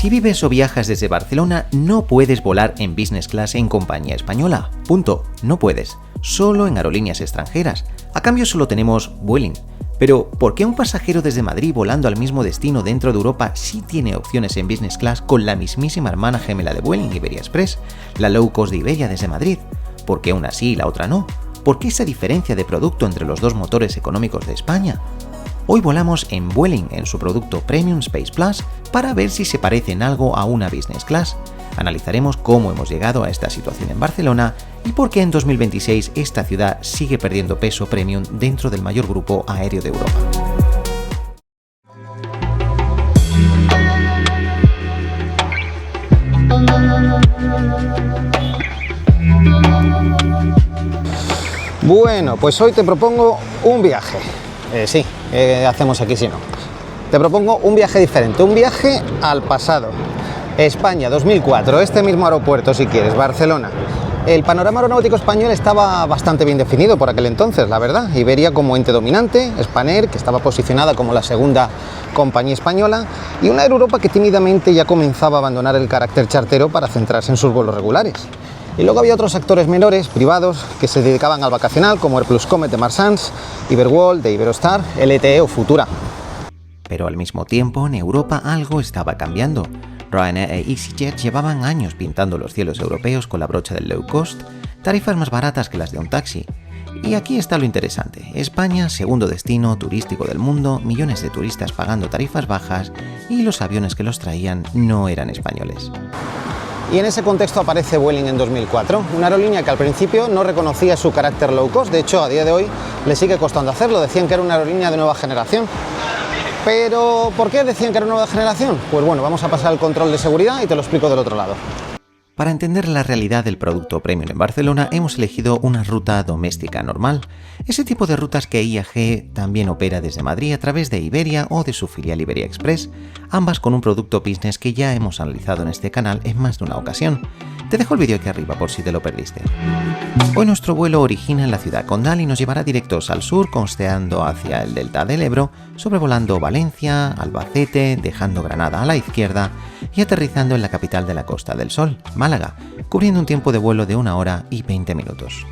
Si vives o viajas desde Barcelona, no puedes volar en business class en compañía española. Punto. No puedes. Solo en aerolíneas extranjeras. A cambio solo tenemos Vueling. Pero, ¿por qué un pasajero desde Madrid volando al mismo destino dentro de Europa sí tiene opciones en business class con la mismísima hermana gemela de Vueling, Iberia Express, la low cost de Iberia desde Madrid? ¿Por qué una sí y la otra no? ¿Por qué esa diferencia de producto entre los dos motores económicos de España? Hoy volamos en Vueling en su producto Premium Space Plus para ver si se parece en algo a una business class. Analizaremos cómo hemos llegado a esta situación en Barcelona y por qué en 2026 esta ciudad sigue perdiendo peso premium dentro del mayor grupo aéreo de Europa. Bueno, pues hoy te propongo un viaje. Hacemos aquí si no. Te propongo un viaje diferente, un viaje al pasado. España 2004, este mismo aeropuerto si quieres, Barcelona. El panorama aeronáutico español estaba bastante bien definido por aquel entonces, la verdad. Iberia como ente dominante, Spanair, que estaba posicionada como la segunda compañía española, y una Air Europa que tímidamente ya comenzaba a abandonar el carácter chartero para centrarse en sus vuelos regulares. Y luego había otros actores menores, privados, que se dedicaban al vacacional, como Air Plus Comet de Marsans, Iberworld de Iberostar, LTE o Futura. Pero al mismo tiempo, en Europa algo estaba cambiando. Ryanair e EasyJet llevaban años pintando los cielos europeos con la brocha del low cost, tarifas más baratas que las de un taxi. Y aquí está lo interesante. España, segundo destino turístico del mundo, millones de turistas pagando tarifas bajas y los aviones que los traían no eran españoles. Y en ese contexto aparece Vueling en 2004, una aerolínea que al principio no reconocía su carácter low cost, de hecho a día de hoy le sigue costando hacerlo, decían que era una aerolínea de nueva generación. Pero, ¿por qué decían que era una nueva generación? Pues bueno, vamos a pasar al control de seguridad y te lo explico del otro lado. Para entender la realidad del producto premium en Barcelona, hemos elegido una ruta doméstica normal, ese tipo de rutas que IAG también opera desde Madrid a través de Iberia o de su filial Iberia Express, ambas con un producto business que ya hemos analizado en este canal en más de una ocasión. Te dejo el vídeo aquí arriba por si te lo perdiste. Hoy nuestro vuelo origina en la ciudad condal y nos llevará directos al sur, costeando hacia el delta del Ebro, sobrevolando Valencia, Albacete, dejando Granada a la izquierda y aterrizando en la capital de la Costa del Sol, Málaga, cubriendo un tiempo de vuelo de 1 hora y 20 minutos.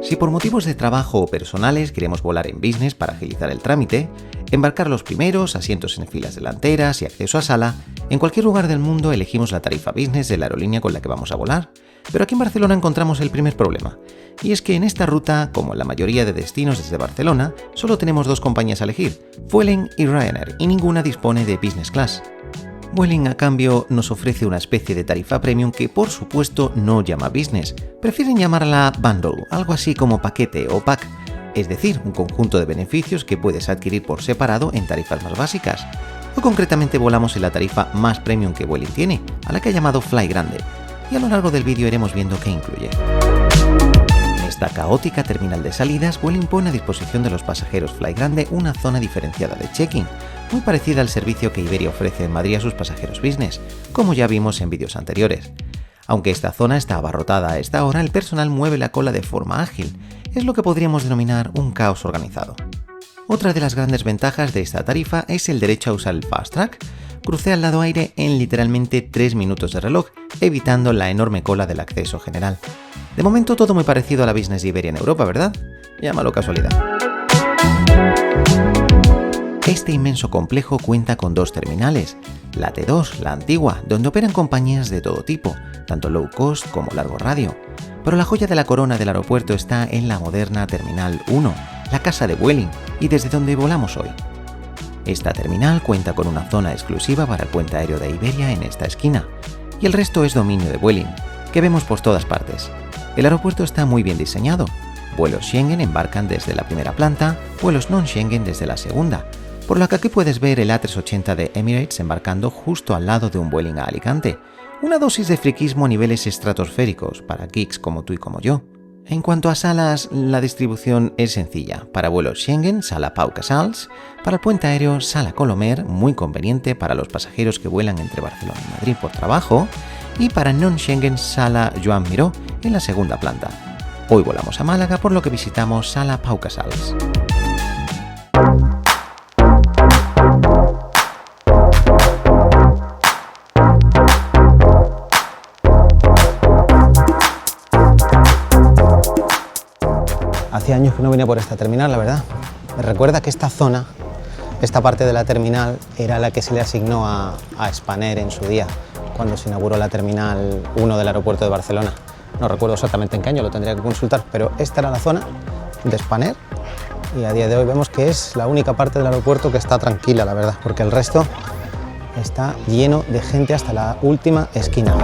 Si por motivos de trabajo o personales queremos volar en business para agilizar el trámite, embarcar los primeros, asientos en filas delanteras y acceso a sala, en cualquier lugar del mundo elegimos la tarifa business de la aerolínea con la que vamos a volar. Pero aquí en Barcelona encontramos el primer problema, y es que en esta ruta, como en la mayoría de destinos desde Barcelona, solo tenemos dos compañías a elegir, Vueling y Ryanair, y ninguna dispone de business class. Vueling, a cambio, nos ofrece una especie de tarifa premium que, por supuesto, no llama business. Prefieren llamarla bundle, algo así como paquete o pack, es decir, un conjunto de beneficios que puedes adquirir por separado en tarifas más básicas. O concretamente volamos en la tarifa más premium que Vueling tiene, a la que ha llamado Fly Grande, y a lo largo del vídeo iremos viendo qué incluye. En esta caótica terminal de salidas, Vueling pone a disposición de los pasajeros Fly Grande una zona diferenciada de check-in, muy parecida al servicio que Iberia ofrece en Madrid a sus pasajeros business, como ya vimos en vídeos anteriores. Aunque esta zona está abarrotada a esta hora, el personal mueve la cola de forma ágil, es lo que podríamos denominar un caos organizado. Otra de las grandes ventajas de esta tarifa es el derecho a usar el Fast Track. Crucé al lado aire en literalmente 3 minutos de reloj, evitando la enorme cola del acceso general. De momento todo muy parecido a la business de Iberia en Europa, ¿verdad? Llámalo casualidad. Este inmenso complejo cuenta con dos terminales, la T2, la antigua, donde operan compañías de todo tipo, tanto low cost como largo radio. Pero la joya de la corona del aeropuerto está en la moderna Terminal 1, la casa de Vueling, y desde donde volamos hoy. Esta terminal cuenta con una zona exclusiva para el puente aéreo de Iberia en esta esquina, y el resto es dominio de Vueling, que vemos por todas partes. El aeropuerto está muy bien diseñado. Vuelos Schengen embarcan desde la primera planta, vuelos non-Schengen desde la segunda, por lo que aquí puedes ver el A380 de Emirates embarcando justo al lado de un Vueling a Alicante. Una dosis de friquismo a niveles estratosféricos para geeks como tú y como yo. En cuanto a salas, la distribución es sencilla. Para vuelos Schengen, sala Pau Casals. Para el puente aéreo, sala Colomer, muy conveniente para los pasajeros que vuelan entre Barcelona y Madrid por trabajo. Y para non-Schengen, sala Joan Miró, en la segunda planta. Hoy volamos a Málaga, por lo que visitamos sala Pau Casals. Hace años que no venía por esta terminal, la verdad. Me recuerda que esta zona, esta parte de la terminal, era la que se le asignó a Spanair en su día, cuando se inauguró la terminal 1 del aeropuerto de Barcelona. No recuerdo exactamente en qué año, lo tendría que consultar, pero esta era la zona de Spanair y a día de hoy vemos que es la única parte del aeropuerto que está tranquila, la verdad, porque el resto está lleno de gente hasta la última esquina.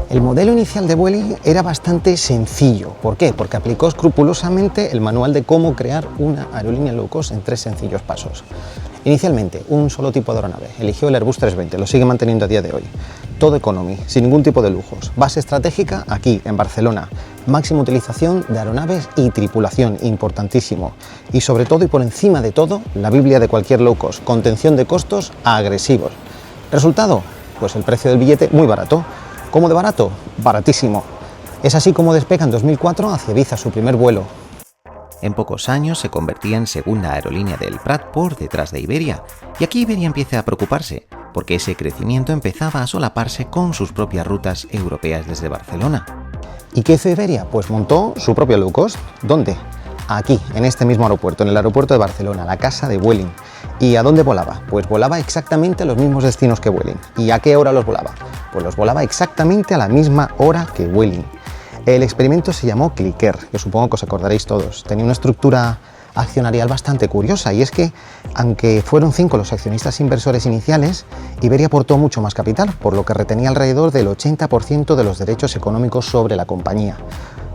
El modelo inicial de Vueling era bastante sencillo. ¿Por qué? Porque aplicó escrupulosamente el manual de cómo crear una aerolínea low cost en 3 sencillos pasos. Inicialmente, un solo tipo de aeronave. Eligió el Airbus 320, lo sigue manteniendo a día de hoy. Todo economy, sin ningún tipo de lujos. Base estratégica aquí, en Barcelona. Máxima utilización de aeronaves y tripulación, importantísimo. Y sobre todo y por encima de todo, la Biblia de cualquier low cost, contención de costos agresivos. ¿Resultado? Pues el precio del billete muy barato. ¿Cómo de barato? Baratísimo. Es así como despega en 2004 hacia Ibiza su primer vuelo. En pocos años se convertía en segunda aerolínea del Prat por detrás de Iberia, y aquí Iberia empieza a preocuparse, porque ese crecimiento empezaba a solaparse con sus propias rutas europeas desde Barcelona. ¿Y qué hizo Iberia? Pues montó su propio low cost. ¿Dónde? Aquí, en este mismo aeropuerto, en el aeropuerto de Barcelona, la casa de Vueling. ¿Y a dónde volaba? Pues volaba exactamente a los mismos destinos que Vueling. ¿Y a qué hora los volaba? Pues los volaba exactamente a la misma hora que Vueling. El experimento se llamó Clicker, que supongo que os acordaréis todos. Tenía una estructura accionarial bastante curiosa, y es que, aunque fueron 5 los accionistas inversores iniciales, Iberia aportó mucho más capital, por lo que retenía alrededor del 80% de los derechos económicos sobre la compañía.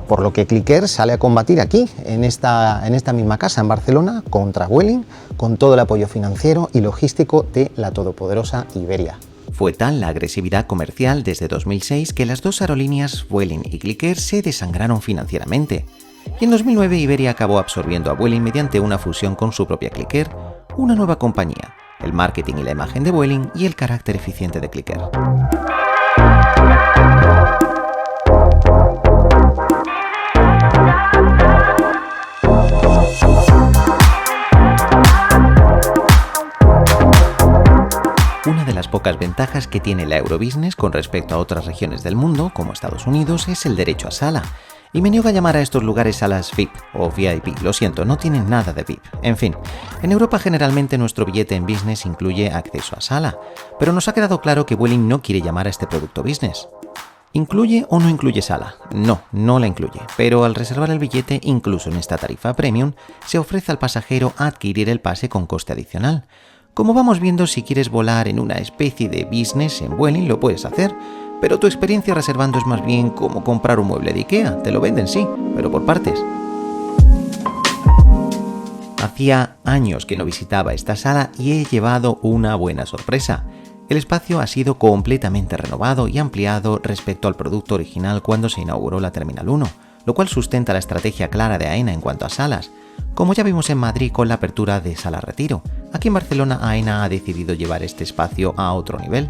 Por lo que Clicker sale a combatir aquí, en esta misma casa, en Barcelona, contra Vueling, con todo el apoyo financiero y logístico de la todopoderosa Iberia. Fue tal la agresividad comercial desde 2006 que las dos aerolíneas, Vueling y Clicker, se desangraron financieramente. Y en 2009 Iberia acabó absorbiendo a Vueling mediante una fusión con su propia Clicker, una nueva compañía, el marketing y la imagen de Vueling y el carácter eficiente de Clicker. Una de las pocas ventajas que tiene la Eurobusiness con respecto a otras regiones del mundo, como Estados Unidos, es el derecho a sala. Y me niego a llamar a estos lugares salas VIP o VIP, lo siento, no tienen nada de VIP. En fin, en Europa generalmente nuestro billete en business incluye acceso a sala, pero nos ha quedado claro que Vueling no quiere llamar a este producto business. ¿Incluye o no incluye sala? No, no la incluye, pero al reservar el billete, incluso en esta tarifa premium, se ofrece al pasajero adquirir el pase con coste adicional. Como vamos viendo, si quieres volar en una especie de business en Vueling lo puedes hacer, pero tu experiencia reservando es más bien como comprar un mueble de IKEA, te lo venden sí, pero por partes. Hacía años que no visitaba esta sala y he llevado una buena sorpresa. El espacio ha sido completamente renovado y ampliado respecto al producto original cuando se inauguró la Terminal 1, lo cual sustenta la estrategia clara de AENA en cuanto a salas, como ya vimos en Madrid con la apertura de Sala Retiro. Aquí en Barcelona AENA ha decidido llevar este espacio a otro nivel.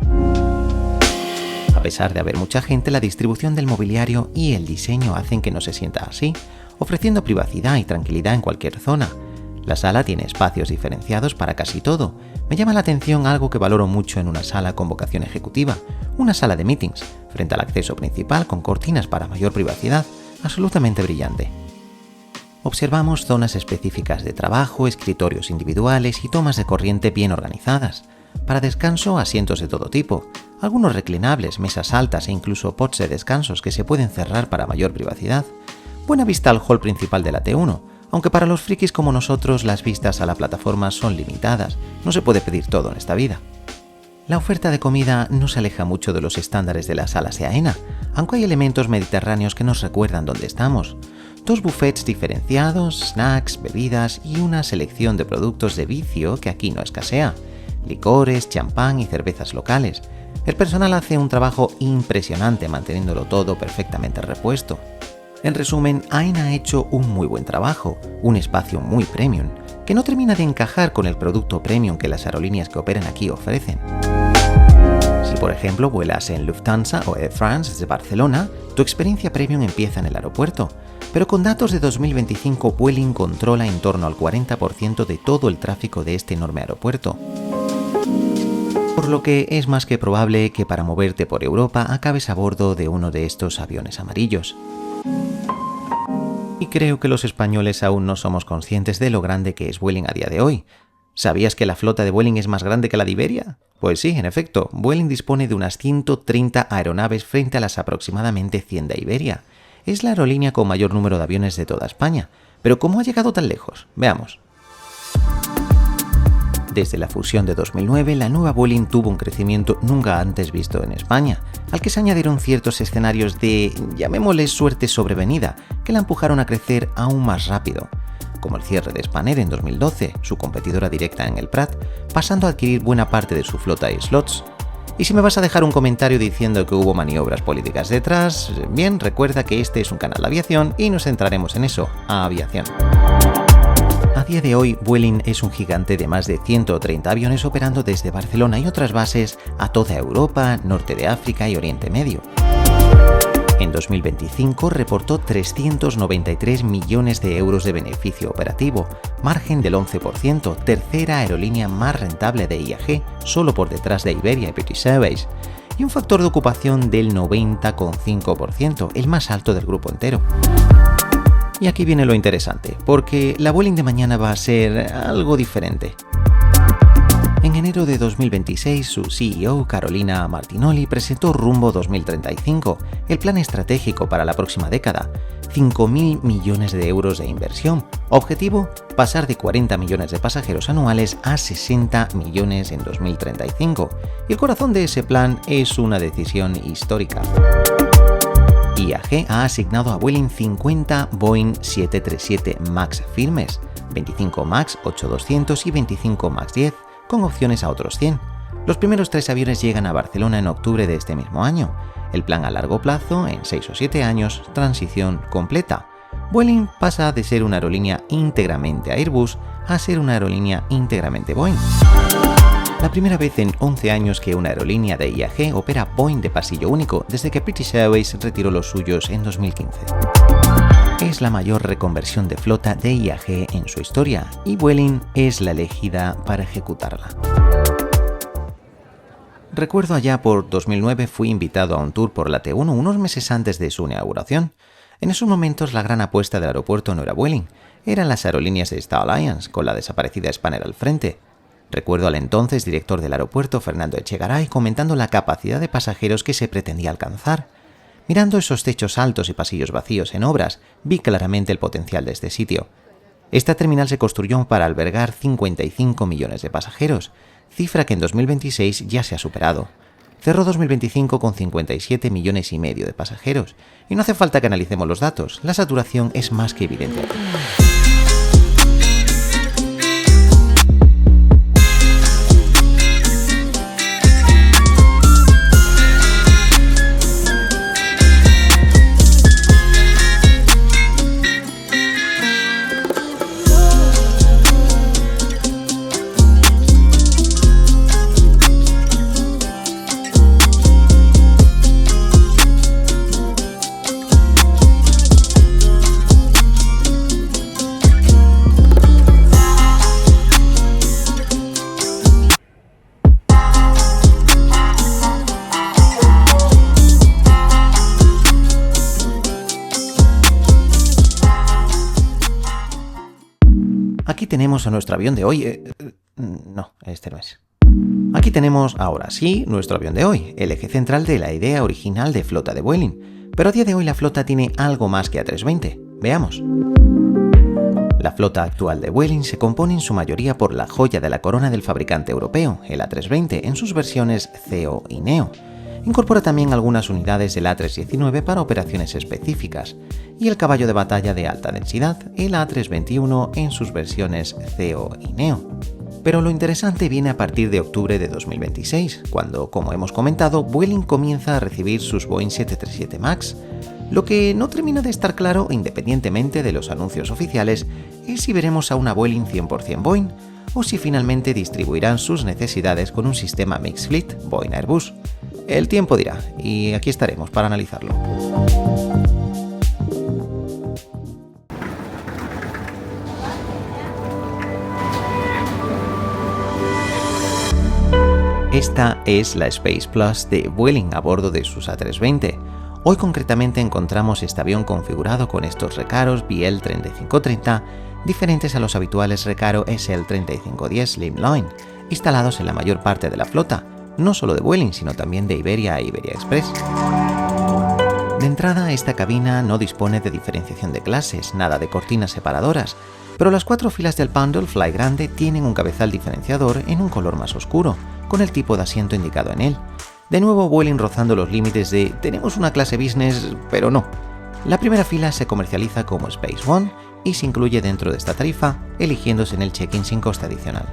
A pesar de haber mucha gente, la distribución del mobiliario y el diseño hacen que no se sienta así, ofreciendo privacidad y tranquilidad en cualquier zona. La sala tiene espacios diferenciados para casi todo. Me llama la atención algo que valoro mucho en una sala con vocación ejecutiva, una sala de meetings, frente al acceso principal con cortinas para mayor privacidad, absolutamente brillante. Observamos zonas específicas de trabajo, escritorios individuales y tomas de corriente bien organizadas. Para descanso, asientos de todo tipo, algunos reclinables, mesas altas e incluso pods de descansos que se pueden cerrar para mayor privacidad. Buena vista al hall principal de la T1, aunque para los frikis como nosotros las vistas a la plataforma son limitadas, no se puede pedir todo en esta vida. La oferta de comida no se aleja mucho de los estándares de las salas de AENA, aunque hay elementos mediterráneos que nos recuerdan dónde estamos. 2 buffets diferenciados, snacks, bebidas y una selección de productos de vicio que aquí no escasea, licores, champán y cervezas locales. El personal hace un trabajo impresionante manteniéndolo todo perfectamente repuesto. En resumen, AENA ha hecho un muy buen trabajo, un espacio muy premium, que no termina de encajar con el producto premium que las aerolíneas que operan aquí ofrecen. Si por ejemplo vuelas en Lufthansa o Air France desde Barcelona, tu experiencia premium empieza en el aeropuerto, pero con datos de 2025 Vueling controla en torno al 40% de todo el tráfico de este enorme aeropuerto. por lo que es más que probable que para moverte por Europa acabes a bordo de uno de estos aviones amarillos. Y creo que los españoles aún no somos conscientes de lo grande que es Vueling a día de hoy. ¿Sabías que la flota de Vueling es más grande que la de Iberia? Pues sí, en efecto, Vueling dispone de unas 130 aeronaves frente a las aproximadamente 100 de Iberia. Es la aerolínea con mayor número de aviones de toda España. ¿Pero cómo ha llegado tan lejos? Veamos. Desde la fusión de 2009, la nueva Vueling tuvo un crecimiento nunca antes visto en España, al que se añadieron ciertos escenarios de, llamémosles suerte sobrevenida, que la empujaron a crecer aún más rápido, como el cierre de Spanair en 2012, su competidora directa en el Prat, pasando a adquirir buena parte de su flota de slots. Y si me vas a dejar un comentario diciendo que hubo maniobras políticas detrás, bien, recuerda que este es un canal de aviación y nos centraremos en eso, a aviación. A día de hoy, Vueling es un gigante de más de 130 aviones operando desde Barcelona y otras bases a toda Europa, Norte de África y Oriente Medio. En 2025 reportó 393 millones de euros de beneficio operativo, margen del 11%, tercera aerolínea más rentable de IAG, solo por detrás de Iberia y British Airways, y un factor de ocupación del 90,5%, el más alto del grupo entero. Y aquí viene lo interesante, porque la Vueling de mañana va a ser algo diferente. En enero de 2026, su CEO, Carolina Martinoli, presentó Rumbo 2035, el plan estratégico para la próxima década. 5.000 millones de euros de inversión. Objetivo, pasar de 40 millones de pasajeros anuales a 60 millones en 2035. Y el corazón de ese plan es una decisión histórica. IAG ha asignado a Vueling 50 Boeing 737 MAX firmes, 25 MAX 8200 y 25 MAX 10, con opciones a otros 100. Los primeros 3 aviones llegan a Barcelona en octubre de este mismo año. El plan a largo plazo, en 6 o 7 años, transición completa. Vueling pasa de ser una aerolínea íntegramente Airbus a ser una aerolínea íntegramente Boeing. La primera vez en 11 años que una aerolínea de IAG opera Boeing de pasillo único desde que British Airways retiró los suyos en 2015. Es la mayor reconversión de flota de IAG en su historia y Vueling es la elegida para ejecutarla. Recuerdo allá por 2009 fui invitado a un tour por la T1 unos meses antes de su inauguración. En esos momentos la gran apuesta del aeropuerto no era Vueling, eran las aerolíneas de Star Alliance con la desaparecida Spanair al frente. Recuerdo al entonces director del aeropuerto, Fernando Echegaray, comentando la capacidad de pasajeros que se pretendía alcanzar. Mirando esos techos altos y pasillos vacíos en obras, vi claramente el potencial de este sitio. Esta terminal se construyó para albergar 55 millones de pasajeros, cifra que en 2026 ya se ha superado. Cerró 2025 con 57 millones y medio de pasajeros, y no hace falta que analicemos los datos, la saturación es más que evidente. Aquí tenemos a nuestro avión de hoy. No, este no es. Aquí tenemos, ahora sí, nuestro avión de hoy, el eje central de la idea original de flota de Vueling. Pero a día de hoy la flota tiene algo más que A320. Veamos. La flota actual de Vueling se compone en su mayoría por la joya de la corona del fabricante europeo, el A320, en sus versiones CEO y Neo. Incorpora también algunas unidades del A319 para operaciones específicas y el caballo de batalla de alta densidad, el A321 en sus versiones CEO y Neo. Pero lo interesante viene a partir de octubre de 2026, cuando, como hemos comentado, Vueling comienza a recibir sus Boeing 737 MAX. Lo que no termina de estar claro, independientemente de los anuncios oficiales, es si veremos a una Vueling 100% Boeing o si finalmente distribuirán sus necesidades con un sistema Mixed Fleet Boeing Airbus. El tiempo dirá, y aquí estaremos para analizarlo. Esta es la Space Plus de Vueling a bordo de su A320. Hoy concretamente encontramos este avión configurado con estos recaros BL3530, diferentes a los habituales recaro SL3510 Slimline, instalados en la mayor parte de la flota, no solo de Vueling, sino también de Iberia e Iberia Express. De entrada, esta cabina no dispone de diferenciación de clases, nada de cortinas separadoras, pero las 4 filas del bundle Fly Grande tienen un cabezal diferenciador en un color más oscuro, con el tipo de asiento indicado en él. De nuevo Vueling rozando los límites de tenemos una clase business, pero no. La primera fila se comercializa como Space One y se incluye dentro de esta tarifa, eligiéndose en el check-in sin coste adicional.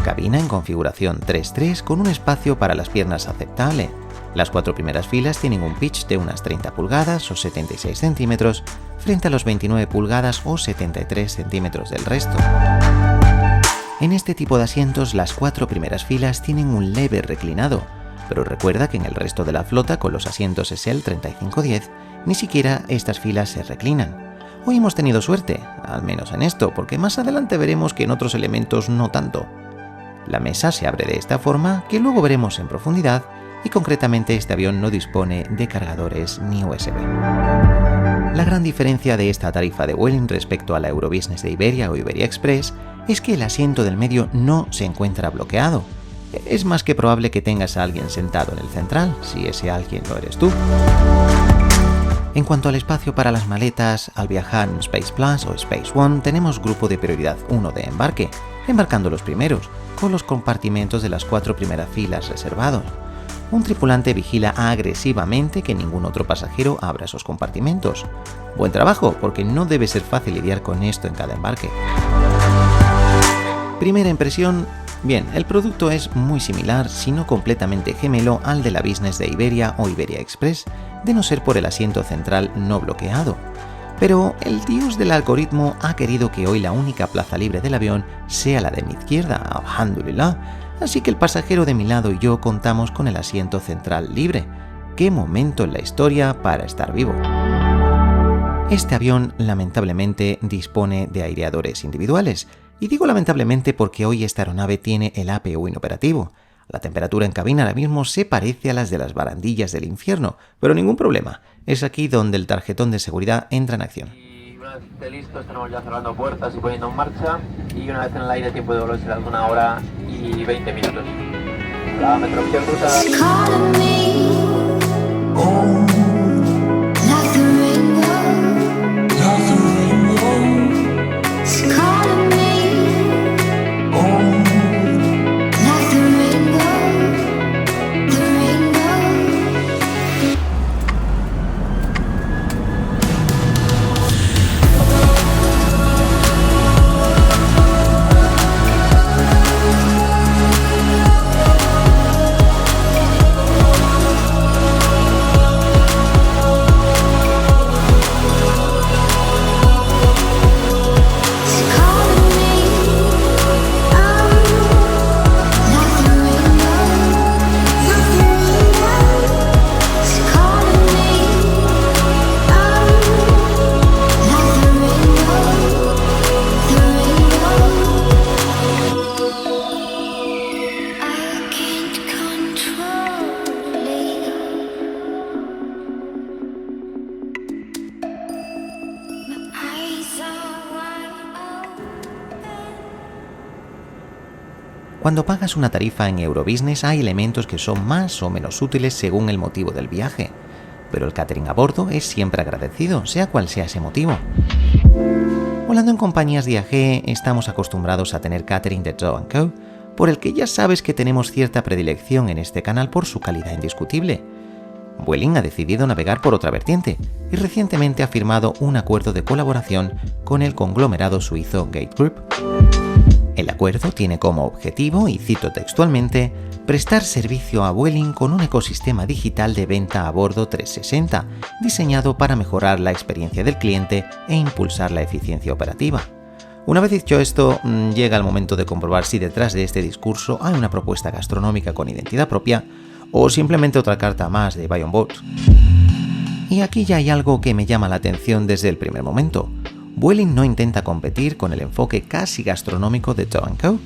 Cabina en configuración 3.3 con un espacio para las piernas aceptable. Las 4 primeras filas tienen un pitch de unas 30 pulgadas o 76 centímetros frente a los 29 pulgadas o 73 centímetros del resto. En este tipo de asientos, las 4 primeras filas tienen un leve reclinado, pero recuerda que en el resto de la flota con los asientos SL3510 ni siquiera estas filas se reclinan. Hoy hemos tenido suerte, al menos en esto, porque más adelante veremos que en otros elementos no tanto. La mesa se abre de esta forma, que luego veremos en profundidad, y concretamente este avión no dispone de cargadores ni USB. La gran diferencia de esta tarifa de Vueling respecto a la Eurobusiness de Iberia o Iberia Express es que el asiento del medio no se encuentra bloqueado. Es más que probable que tengas a alguien sentado en el central, si ese alguien lo eres tú. En cuanto al espacio para las maletas, al viajar en Space Plus o Space One tenemos grupo de prioridad 1 de embarque, embarcando los primeros, con los compartimentos de las 4 primeras filas reservados. Un tripulante vigila agresivamente que ningún otro pasajero abra esos compartimentos. Buen trabajo, porque no debe ser fácil lidiar con esto en cada embarque. Primera impresión, bien, el producto es muy similar, si no completamente gemelo, al de la Business de Iberia o Iberia Express, de no ser por el asiento central no bloqueado. Pero el dios del algoritmo ha querido que hoy la única plaza libre del avión sea la de mi izquierda, alhamdulillah, así que el pasajero de mi lado y yo contamos con el asiento central libre. ¡Qué momento en la historia para estar vivo! Este avión lamentablemente dispone de aireadores individuales, y digo lamentablemente porque hoy esta aeronave tiene el APU inoperativo. La temperatura en cabina ahora mismo se parece a las de las barandillas del infierno, pero ningún problema, es aquí donde el tarjetón de seguridad entra en acción. Y una vez esté listo, estaremos ya cerrando puertas y poniendo en marcha, y una vez en el aire tiempo de vuelo será de 1 hora y 20 minutos. La metroopción cruza... Cuando pagas una tarifa en Eurobusiness hay elementos que son más o menos útiles según el motivo del viaje, pero el catering a bordo es siempre agradecido, sea cual sea ese motivo. Volando en compañías de IAG estamos acostumbrados a tener catering de Joe & Co, por el que ya sabes que tenemos cierta predilección en este canal por su calidad indiscutible. Vueling ha decidido navegar por otra vertiente y recientemente ha firmado un acuerdo de colaboración con el conglomerado suizo Gate Group. El acuerdo tiene como objetivo, y cito textualmente, prestar servicio a Vueling con un ecosistema digital de venta a bordo 360, diseñado para mejorar la experiencia del cliente e impulsar la eficiencia operativa. Una vez dicho esto, llega el momento de comprobar si detrás de este discurso hay una propuesta gastronómica con identidad propia o simplemente otra carta más de Buy on Board. Y aquí ya hay algo que me llama la atención desde el primer momento. Vueling no intenta competir con el enfoque casi gastronómico de Joe & Co.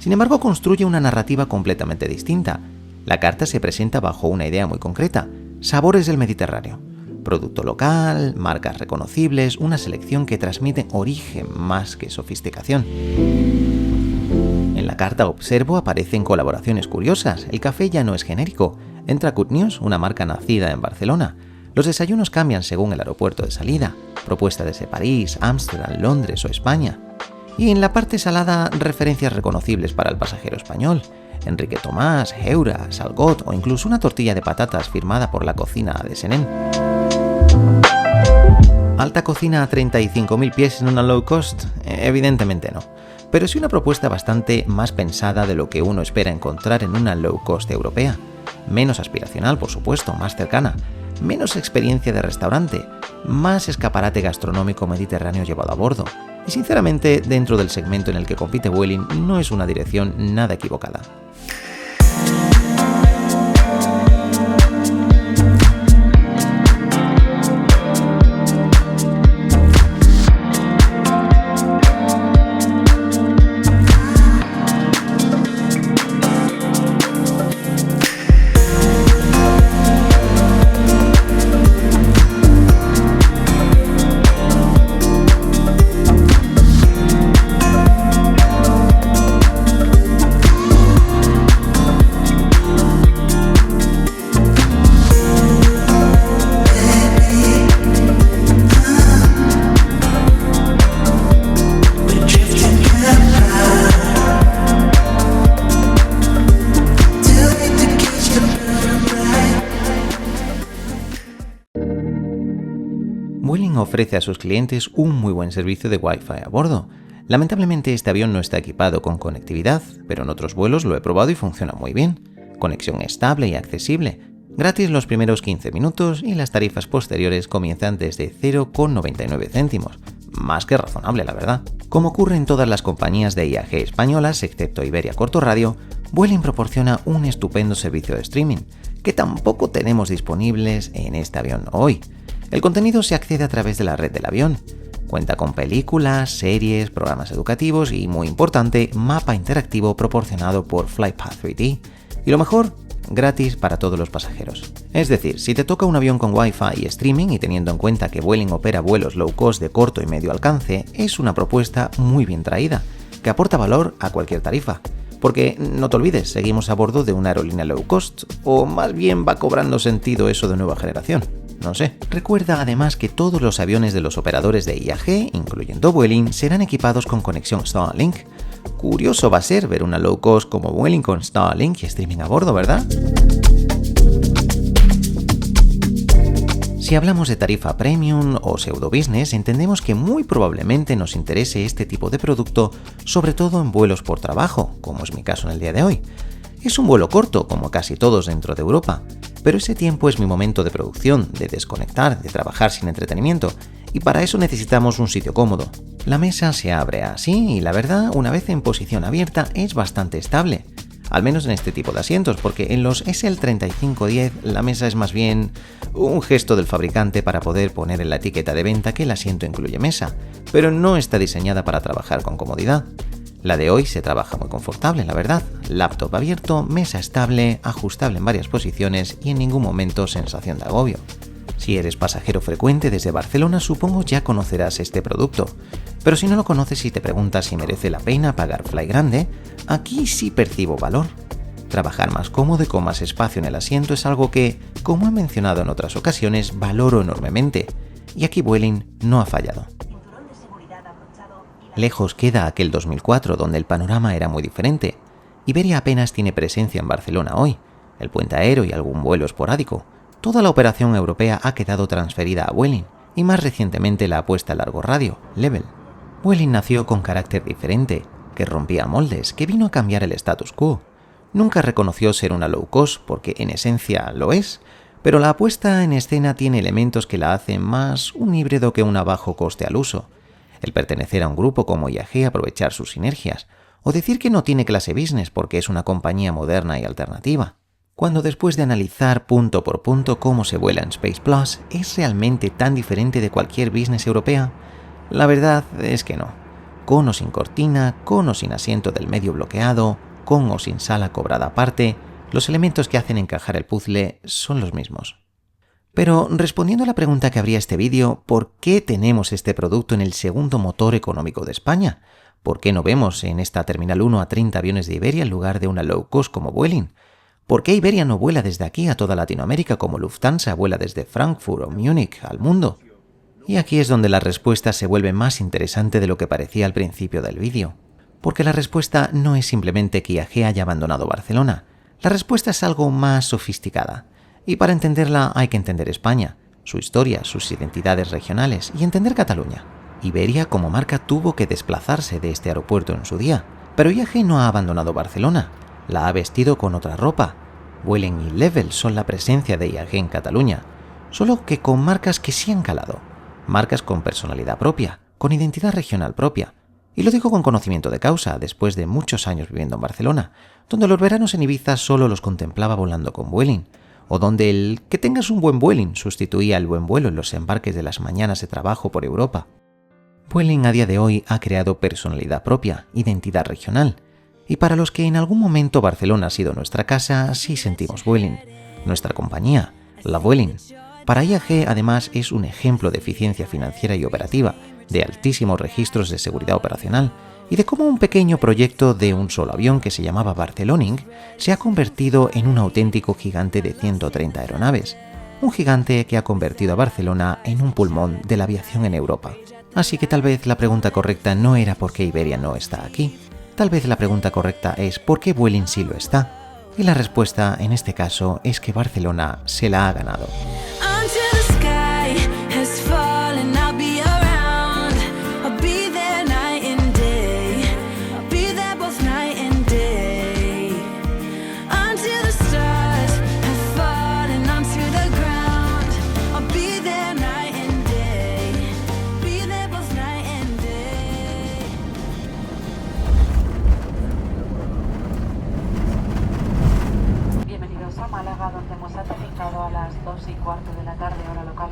Sin embargo, construye una narrativa completamente distinta. La carta se presenta bajo una idea muy concreta: sabores del Mediterráneo. Producto local, marcas reconocibles, una selección que transmite origen más que sofisticación. En la carta Observo aparecen colaboraciones curiosas. El café ya no es genérico. Entra Good News, una marca nacida en Barcelona. Los desayunos cambian según el aeropuerto de salida. Propuesta desde París, Ámsterdam, Londres o España. Y en la parte salada, referencias reconocibles para el pasajero español. Enrique Tomás, Heura, Salgot o incluso una tortilla de patatas firmada por la cocina de Senén. ¿Alta cocina a 35.000 pies en una low cost? Evidentemente no. Pero sí una propuesta bastante más pensada de lo que uno espera encontrar en una low cost europea. Menos aspiracional, por supuesto, más cercana. Menos experiencia de restaurante. Más escaparate gastronómico mediterráneo llevado a bordo. Y sinceramente, dentro del segmento en el que compite Vueling, no es una dirección nada equivocada. Vueling ofrece a sus clientes un muy buen servicio de Wi-Fi a bordo. Lamentablemente este avión no está equipado con conectividad, pero en otros vuelos lo he probado y funciona muy bien. Conexión estable y accesible, gratis los primeros 15 minutos y las tarifas posteriores comienzan desde 0,99 céntimos. Más que razonable, la verdad. Como ocurre en todas las compañías de IAG españolas, excepto Iberia Corto Radio, Vueling proporciona un estupendo servicio de streaming, que tampoco tenemos disponibles en este avión hoy. El contenido se accede a través de la red del avión. Cuenta con películas, series, programas educativos y, muy importante, mapa interactivo proporcionado por Flightpath 3D. Y lo mejor, gratis para todos los pasajeros. Es decir, si te toca un avión con Wi-Fi y streaming y teniendo en cuenta que Vueling opera vuelos low cost de corto y medio alcance, es una propuesta muy bien traída, que aporta valor a cualquier tarifa. Porque, no te olvides, seguimos a bordo de una aerolínea low cost, o más bien va cobrando sentido eso de nueva generación. No sé. Recuerda además que todos los aviones de los operadores de IAG, incluyendo Vueling, serán equipados con conexión Starlink. Curioso va a ser ver una low cost como Vueling con Starlink y streaming a bordo, ¿verdad? Si hablamos de tarifa premium o pseudo business, entendemos que muy probablemente nos interese este tipo de producto, sobre todo en vuelos por trabajo, como es mi caso en el día de hoy. Es un vuelo corto, como casi todos dentro de Europa, pero ese tiempo es mi momento de producción, de desconectar, de trabajar sin entretenimiento, y para eso necesitamos un sitio cómodo. La mesa se abre así y la verdad, una vez en posición abierta, es bastante estable. Al menos en este tipo de asientos, porque en los SL3510 la mesa es más bien un gesto del fabricante para poder poner en la etiqueta de venta que el asiento incluye mesa, pero no está diseñada para trabajar con comodidad. La de hoy se trabaja muy confortable, la verdad. Laptop abierto, mesa estable, ajustable en varias posiciones y en ningún momento sensación de agobio. Si eres pasajero frecuente desde Barcelona, supongo ya conocerás este producto. Pero si no lo conoces y te preguntas si merece la pena pagar Fly Grande, aquí sí percibo valor. Trabajar más cómodo y con más espacio en el asiento es algo que, como he mencionado en otras ocasiones, valoro enormemente. Y aquí Vueling no ha fallado. Lejos queda aquel 2004 donde el panorama era muy diferente. Iberia apenas tiene presencia en Barcelona hoy, el puente aéreo y algún vuelo esporádico. Toda la operación europea ha quedado transferida a Vueling y más recientemente la apuesta a largo radio, Level. Vueling nació con carácter diferente, que rompía moldes, que vino a cambiar el status quo. Nunca reconoció ser una low cost porque en esencia lo es, pero la apuesta en escena tiene elementos que la hacen más un híbrido que un bajo coste al uso. El pertenecer a un grupo como IAG, aprovechar sus sinergias, o decir que no tiene clase business porque es una compañía moderna y alternativa. Cuando después de analizar punto por punto cómo se vuela en Space Plus, ¿es realmente tan diferente de cualquier business europea? La verdad es que no. con o sin cortina, con o sin asiento del medio bloqueado, con o sin sala cobrada aparte, los elementos que hacen encajar el puzzle son los mismos. Pero respondiendo a la pregunta que abría este vídeo, ¿por qué tenemos este producto en el segundo motor económico de España? ¿Por qué no vemos en esta Terminal 1 a 30 aviones de Iberia en lugar de una low cost como Vueling? ¿Por qué Iberia no vuela desde aquí a toda Latinoamérica como Lufthansa vuela desde Frankfurt o Múnich al mundo? Y aquí es donde la respuesta se vuelve más interesante de lo que parecía al principio del vídeo. Porque la respuesta no es simplemente que IAG haya abandonado Barcelona. La respuesta es algo más sofisticada. Y para entenderla hay que entender España, su historia, sus identidades regionales y entender Cataluña. Iberia como marca tuvo que desplazarse de este aeropuerto en su día, pero IAG no ha abandonado Barcelona, la ha vestido con otra ropa. Vueling y Level son la presencia de IAG en Cataluña, solo que con marcas que sí han calado, marcas con personalidad propia, con identidad regional propia. Y lo digo con conocimiento de causa, después de muchos años viviendo en Barcelona, donde los veranos en Ibiza solo los contemplaba volando con Vueling, o donde el que tengas un buen Vueling sustituía el buen vuelo en los embarques de las mañanas de trabajo por Europa. Vueling a día de hoy ha creado personalidad propia, identidad regional, y para los que en algún momento Barcelona ha sido nuestra casa, sí sentimos Vueling, nuestra compañía, la Vueling. Para IAG además es un ejemplo de eficiencia financiera y operativa, de altísimos registros de seguridad operacional, y de cómo un pequeño proyecto de un solo avión que se llamaba Barceloning se ha convertido en un auténtico gigante de 130 aeronaves, un gigante que ha convertido a Barcelona en un pulmón de la aviación en Europa. Así que tal vez la pregunta correcta no era por qué Iberia no está aquí, tal vez la pregunta correcta es por qué Vueling sí lo está, y la respuesta en este caso es que Barcelona se la ha ganado. Málaga, donde hemos aterrizado a las 2:15 de la tarde, hora local.